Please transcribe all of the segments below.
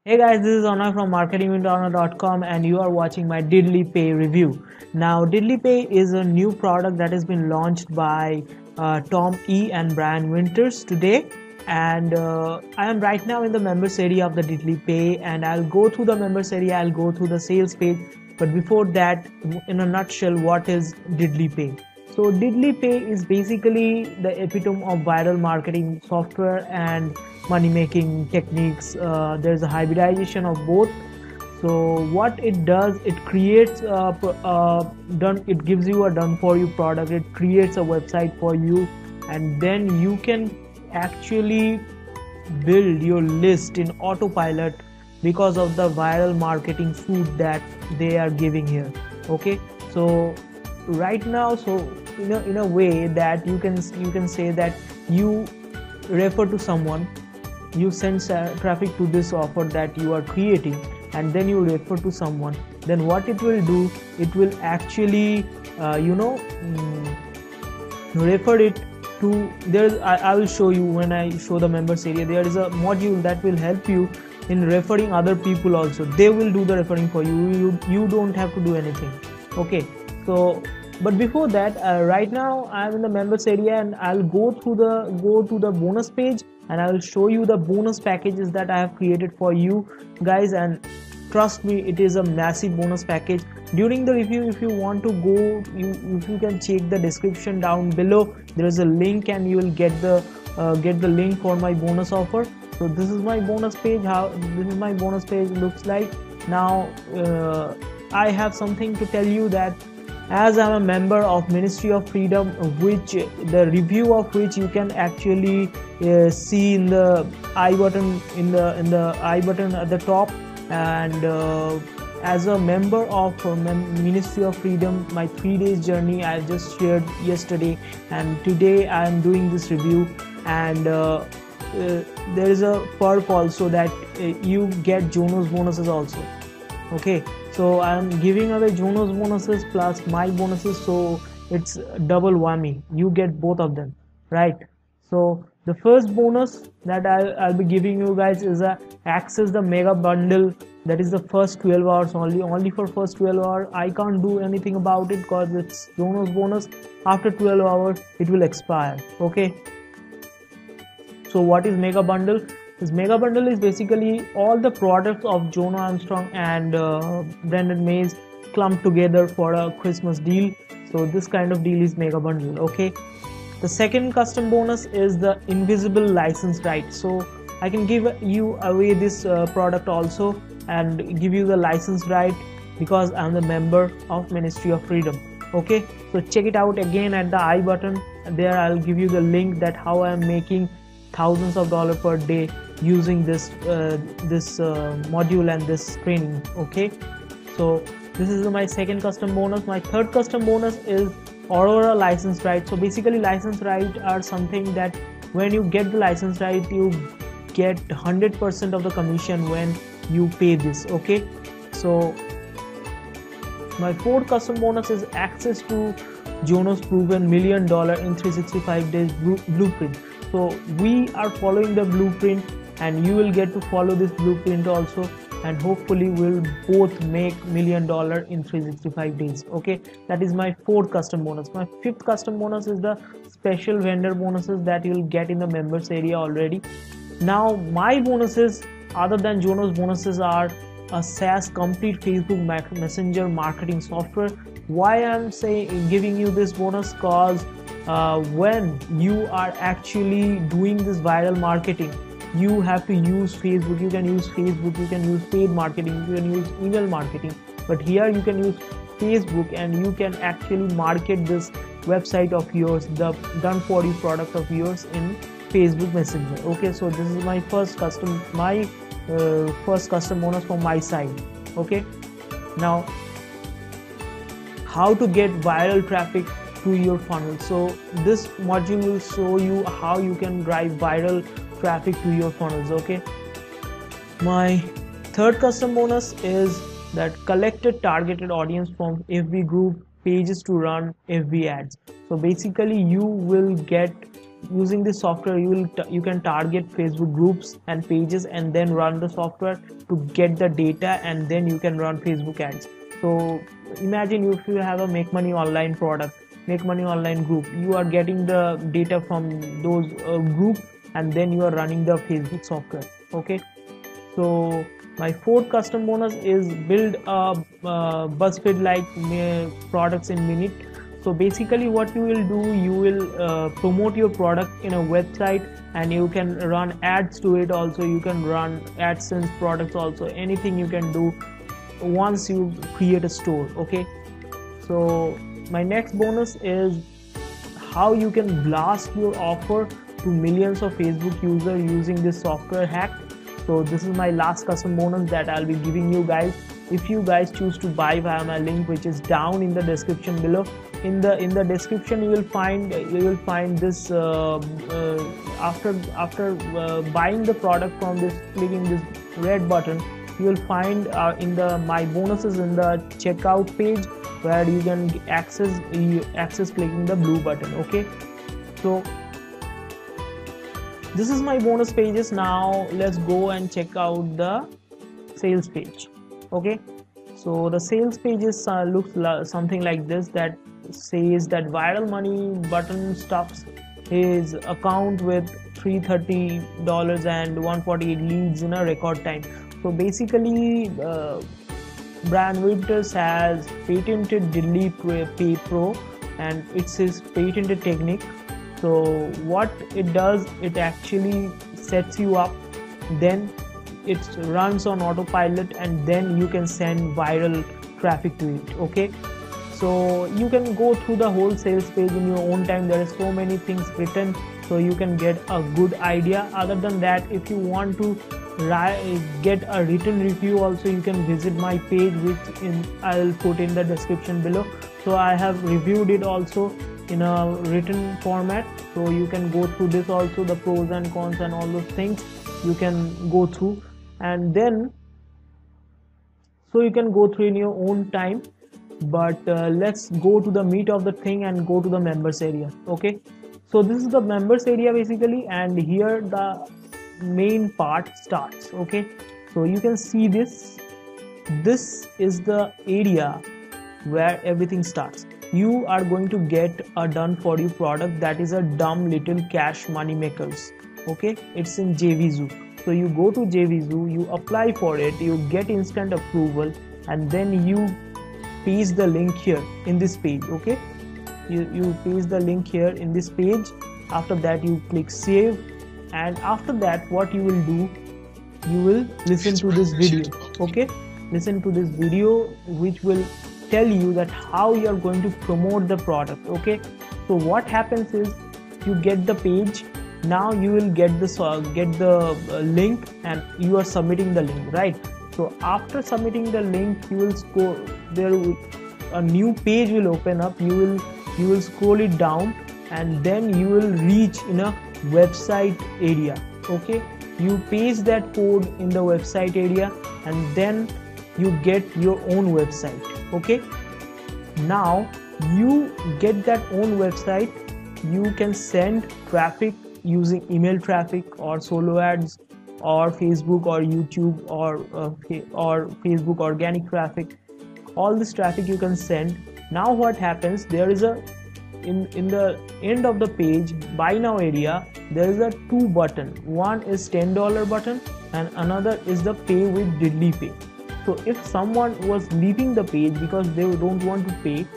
Hey guys, this is Anna from marketingwithanna.com and you are watching my Diddly Pay review. Now, Diddly Pay is a new product that has been launched by Tom E and Brian Winters today. And I am right now in the members area of the Diddly Pay, and I'll go through the members area, I'll go through the sales page. But before that, in a nutshell, what is Diddly Pay? So Diddly Pay is basically the epitome of viral marketing software and money making techniques. There's a hybridization of both. So what it does, it creates it gives you a done for you product. It creates a website for you, and then you can actually build your list in autopilot because of the viral marketing suite that they are giving here. Okay, so right now, so in a way that you can say that you refer to someone, you send traffic to this offer that you are creating, and then you refer to someone. Then what it will do, it will actually refer it to I will show you when I show the members area. There is a module that will help you in referring other people also. They will do the referring for you. You don't have to do anything. Okay, so but before that, right now I'm in the members area, and I'll go to the bonus page, and I will show you the bonus packages that I have created for you guys. And trust me, it is a massive bonus package. During the review, if you want to go, if you can check the description down below, there is a link, and you will get the link for my bonus offer. So this is my bonus page. This is my bonus page looks like. Now I have something to tell you, that as I'm a member of Ministry of Freedom, which the review of which you can actually see in the I button, in the I button at the top. And as a member of Ministry of Freedom, my 3 days journey I just shared yesterday, and today I am doing this review. And there is a perk also that you get Jonos bonuses also. Okay, so I'm giving away Jonos bonuses plus my bonuses, so it's double whammy. You get both of them, right? So the first bonus that I'll be giving you guys is access the mega bundle. That is the first 12 hours only for first 12 hours. I can't do anything about it because it's Jonos bonus. After 12 hours it will expire. Okay, so what is mega bundle? This mega bundle is basically all the products of Jonah Armstrong and Brendan Mays clumped together for a Christmas deal. So this kind of deal is mega bundle. Okay, the second custom bonus is the invisible license right. So I can give you away this product also and give you the license right because I'm the member of Ministry of Freedom. Okay, so check it out again at the I button. There I'll give you the link that how I'm making thousands of dollars per day using this module and this training. Okay, so this is my second custom bonus. My third custom bonus is Aurora license right. So basically license right are something that when you get the license right, you get 100% of the commission when you pay this. Okay, so my fourth custom bonus is access to Jonas proven $1 million in 365 days blueprint. So we are following the blueprint, and you will get to follow this blueprint also, and hopefully we'll both make $1 million in 365 days. Okay, that is my fourth custom bonus. My fifth custom bonus is the special vendor bonuses that you'll get in the members area already. Now my bonuses other than Jonas bonuses are a SaaS complete Facebook Messenger marketing software. Why I'm saying giving you this bonus? Cause when you are actually doing this viral marketing, you have to use Facebook. You can use Facebook, you can use paid marketing, you can use email marketing, but here you can use Facebook, and you can actually market this website of yours, the done for you product of yours, in Facebook Messenger. Okay, so this is my first custom bonus from my side. Okay, now how to get viral traffic to your funnel. So this module will show you how you can drive viral traffic to your funnels. Okay, my third custom bonus is that collected targeted audience from FB group pages to run FB ads. So basically you will get using this software you can target Facebook groups and pages and then run the software to get the data, and then you can run Facebook ads. So imagine if you have a Make Money Online product, Make Money Online group, you are getting the data from those groups, and then you are running the Facebook software. Okay, so my fourth custom bonus is build a BuzzFeed like products in minute. So basically what you will do, you will promote your product in a website, and you can run ads to it also. You can run AdSense products also, anything you can do once you create a store. Okay, so my next bonus is how you can blast your offer to millions of Facebook users using this software hack. So this is my last custom bonus that I'll be giving you guys. If you guys choose to buy via my link, which is down in the description below, in the description you will find this after buying the product from this, clicking this red button, you will find in the my bonuses in the checkout page, where you can access clicking the blue button. Okay, so this is my bonus pages. Now let's go and check out the sales page. Okay, so the sales pages looks something like this, that says that Viral Money button stuffs his account with $330 and 148 leads in a record time. So basically Brian Winters has patented Delete Pay Pro, and it's his patented technique. So what it does, it actually sets you up, then it runs on autopilot, and then you can send viral traffic to it. Okay, so you can go through the whole sales page in your own time. There are so many things written, so you can get a good idea. Other than that, if you want to get a written review also, you can visit my page, which I'll put in the description below. So I have reviewed it also in a written format, so you can go through this also, the pros and cons and all those things you can go through, and then so you can go through in your own time. But let's go to the meat of the thing and go to the members area. Okay, so this is the members area basically, and here the main part starts. Okay, so you can see this is the area where everything starts. You are going to get a done for you product, that is a dumb little cash money makers. Okay, it's in JVZoo. So you go to JVZoo, you apply for it, you get instant approval, and then you paste the link here in this page. Okay, you paste the link here in this page. After that you click save, and after that what you will do, you will listen to this video. Okay, listen to this video which will tell you that how you are going to promote the product. Okay, so what happens is, you get the page, now you will get the link, and you are submitting the link, right? So after submitting the link, you will scroll, a new page will open up. You will scroll it down, and then you will reach in a website area. Okay, you paste that code in the website area, and then you get your own website. Okay, now you get that own website. You can send traffic using email traffic or solo ads or Facebook or YouTube or Facebook organic traffic. All this traffic you can send. Now what happens, there is a in the end of the page, buy now area, there is a two button. One is $10 button and another is the pay with Diddly Pay. So if someone was leaving the page because they don't want to pay,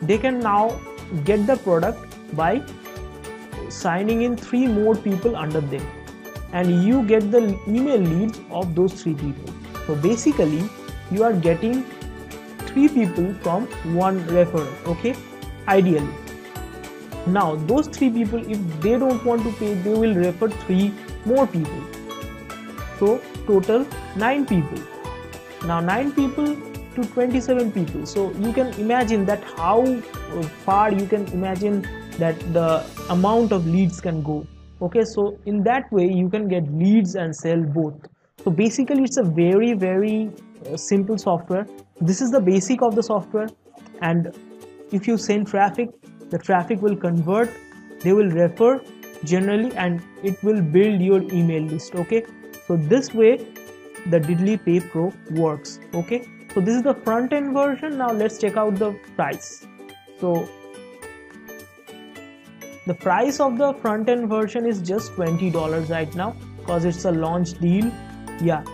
they can now get the product by signing in 3 more people under them, and you get the email leads of those 3 people. So basically you are getting 3 people from 1 referral. Okay, ideally. Now those 3 people, if they don't want to pay, they will refer 3 more people. So total 9 people. Now 9 people to 27 people. So you can imagine that how far you can imagine that the amount of leads can go. Okay, so in that way you can get leads and sell both. So basically it's a very simple software. This is the basic of the software, and if you send traffic, the traffic will convert, they will refer, generally, and it will build your email list. Okay, so this way the Diddly Pay Pro works. Okay, so this is the front end version. Now let's check out the price. So the price of the front end version is just $20 right now because it's a launch deal. Yeah,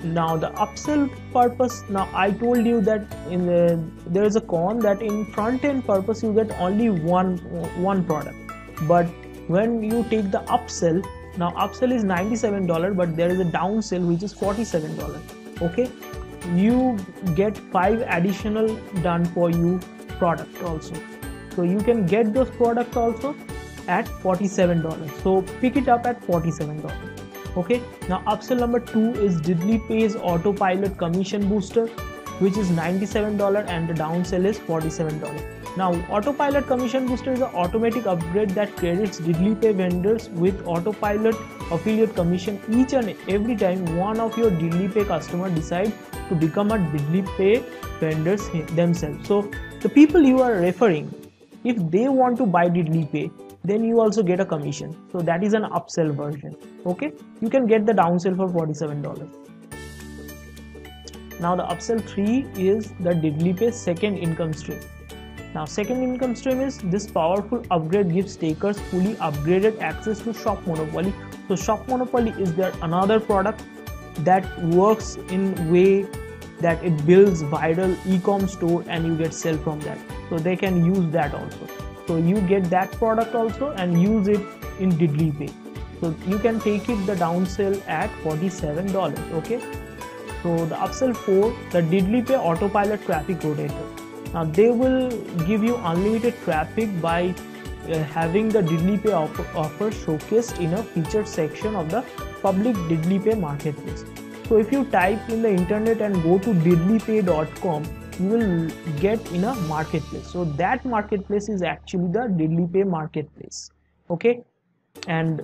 now the upsell purpose, now I told you that there is a con that in front end purpose you get only one product, but when you take the upsell, now upsell is $97, but there is a downsell which is $47. Okay, you get 5 additional done for you product also, so you can get those products also at $47. So pick it up at $47. Okay, now upsell number 2 is Diddly Pay's Autopilot Commission Booster, which is $97, and the downsell is $47. Now Autopilot Commission Booster is an automatic upgrade that credits Diddly Pay vendors with Autopilot affiliate commission each and every time one of your Diddly Pay customers decide to become a Diddly Pay vendors themselves. So the people you are referring, if they want to buy Diddly Pay, then you also get a commission. So that is an upsell version. Okay, you can get the downsell for $47. Now the upsell 3 is the Diddly Pay second income stream. Now second income stream is this powerful upgrade gives takers fully upgraded access to Shop Monopoly. So Shop Monopoly is their another product that works in way that it builds viral e-com store and you get sell from that. So they can use that also. So you get that product also and use it in Diddly Pay. So you can take it the downsell at $47. Okay. So the upsell 4, the Diddly Pay Autopilot Traffic Rotator. Now they will give you unlimited traffic by having the Diddly Pay offer showcased in a featured section of the public Diddly Pay marketplace. So if you type in the internet and go to diddlypay.com, you will get in a marketplace. So that marketplace is actually the Diddly Pay marketplace. Okay, and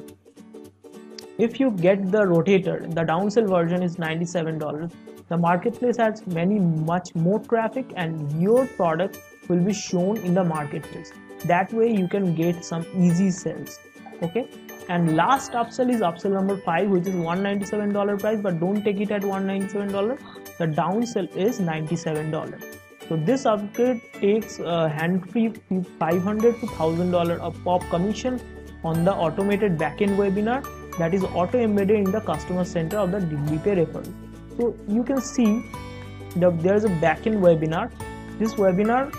if you get the rotator, the downsell version is $97. The marketplace has much more traffic and your product will be shown in the marketplace. That way you can get some easy sales. Okay, and last upsell is upsell number 5, which is $197 price, but don't take it at $197. The downsell is $97. So this upgrade takes hand-free $500 to $1,000 of pop commission on the automated backend webinar that is auto-embedded in the customer center of the Diddly Pay referral. So you can see there is a backend webinar. This webinar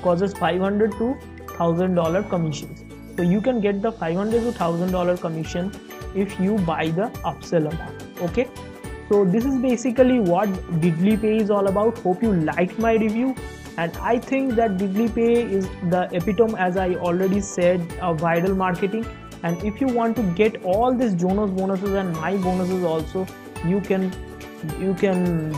causes $500 to $1,000 commissions. So you can get the $500 to $1,000 commission if you buy the upsell amount. Okay. So this is basically what Diddly Pay is all about. Hope you liked my review, and I think that Diddly Pay is the epitome, as I already said, of viral marketing. And if you want to get all these Jonas bonuses and my bonuses also, you can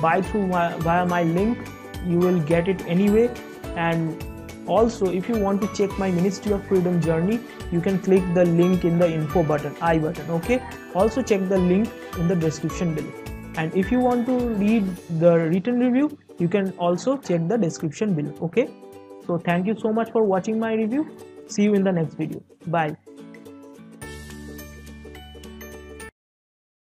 buy through via my link. You will get it anyway. And also, if you want to check my Ministry of Freedom journey, you can click the link in the info button, I button. Okay. Also check the link in the description below. And if you want to read the written review, you can also check the description below. Okay. So thank you so much for watching my review. See you in the next video. Bye.